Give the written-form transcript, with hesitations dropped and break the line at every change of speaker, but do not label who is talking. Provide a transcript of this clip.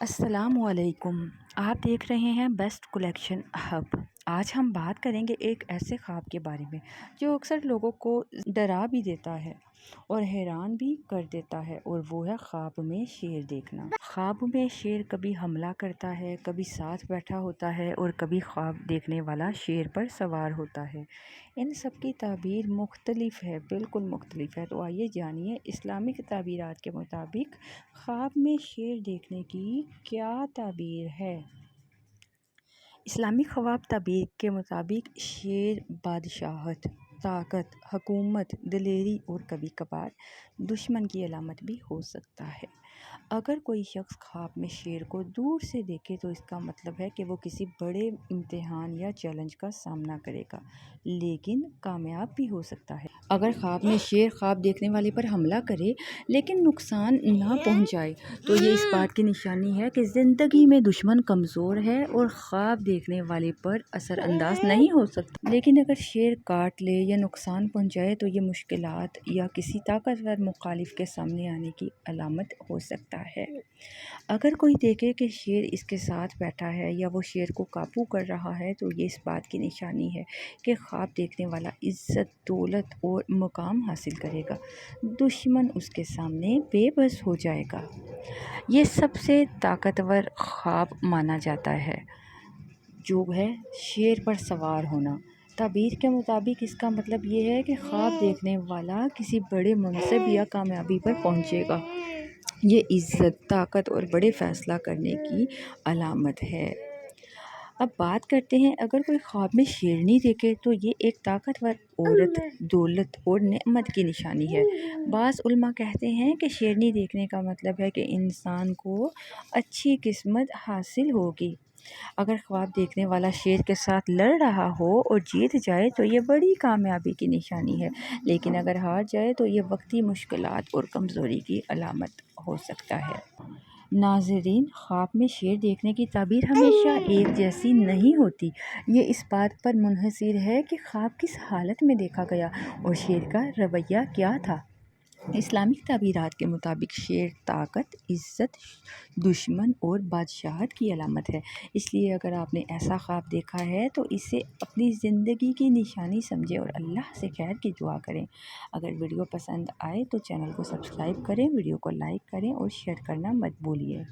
السلام علیکم۔ آپ دیکھ رہے ہیں بیسٹ کلیکشن ہب۔ آج ہم بات کریں گے ایک ایسے خواب کے بارے میں جو اکثر لوگوں کو ڈرا بھی دیتا ہے اور حیران بھی کر دیتا ہے، اور وہ ہے خواب میں شیر دیکھنا۔ خواب میں شیر کبھی حملہ کرتا ہے، کبھی ساتھ بیٹھا ہوتا ہے، اور کبھی خواب دیکھنے والا شیر پر سوار ہوتا ہے۔ ان سب کی تعبیر مختلف ہے، بالکل مختلف ہے۔ تو آئیے جانیے اسلامک تعبیرات کے مطابق خواب میں شیر دیکھنے کی کیا تعبیر ہے۔ اسلامی خواب تعبیر کے مطابق شیر بادشاہت، طاقت، حکومت، دلیری اور کبھی کبھار دشمن کی علامت بھی ہو سکتا ہے۔ اگر کوئی شخص خواب میں شیر کو دور سے دیکھے تو اس کا مطلب ہے کہ وہ کسی بڑے امتحان یا چیلنج کا سامنا کرے گا، لیکن کامیاب بھی ہو سکتا ہے۔ اگر خواب میں شیر خواب دیکھنے والے پر حملہ کرے لیکن نقصان نہ پہنچائے تو یہ اس بات کی نشانی ہے کہ زندگی میں دشمن کمزور ہے اور خواب دیکھنے والے پر اثر انداز نہیں ہو سکتا۔ لیکن اگر شیر کاٹ لے یا نقصان پہنچائے تو یہ مشکلات یا کسی طاقتور مخالف کے سامنے آنے کی علامت ہو سکتا ہے۔ اگر کوئی دیکھے کہ شیر اس کے ساتھ بیٹھا ہے یا وہ شیر کو قابو کر رہا ہے تو یہ اس بات کی نشانی ہے کہ خواب دیکھنے والا عزت، دولت اور مقام حاصل کرے گا، دشمن اس کے سامنے بے بس ہو جائے گا۔ یہ سب سے طاقتور خواب مانا جاتا ہے جو ہے شیر پر سوار ہونا۔ تعبیر کے مطابق اس کا مطلب یہ ہے کہ خواب دیکھنے والا کسی بڑے منصب یا کامیابی پر پہنچے گا۔ یہ عزت، طاقت اور بڑے فیصلہ کرنے کی علامت ہے۔ اب بات کرتے ہیں، اگر کوئی خواب میں شیرنی دیکھے تو یہ ایک طاقتور عورت، دولت اور نعمت کی نشانی ہے۔ بعض علماء کہتے ہیں کہ شیرنی دیکھنے کا مطلب ہے کہ انسان کو اچھی قسمت حاصل ہوگی۔ اگر خواب دیکھنے والا شیر کے ساتھ لڑ رہا ہو اور جیت جائے تو یہ بڑی کامیابی کی نشانی ہے، لیکن اگر ہار جائے تو یہ وقتی مشکلات اور کمزوری کی علامت ہو سکتا ہے۔ ناظرین، خواب میں شیر دیکھنے کی تعبیر ہمیشہ ایک جیسی نہیں ہوتی۔ یہ اس بات پر منحصر ہے کہ خواب کس حالت میں دیکھا گیا اور شیر کا رویہ کیا تھا۔ اسلامک تعبیرات کے مطابق شیر طاقت، عزت، دشمن اور بادشاہت کی علامت ہے۔ اس لیے اگر آپ نے ایسا خواب دیکھا ہے تو اسے اپنی زندگی کی نشانی سمجھیں اور اللہ سے خیر کی دعا کریں۔ اگر ویڈیو پسند آئے تو چینل کو سبسکرائب کریں، ویڈیو کو لائک کریں اور شیئر کرنا مت بھولیے۔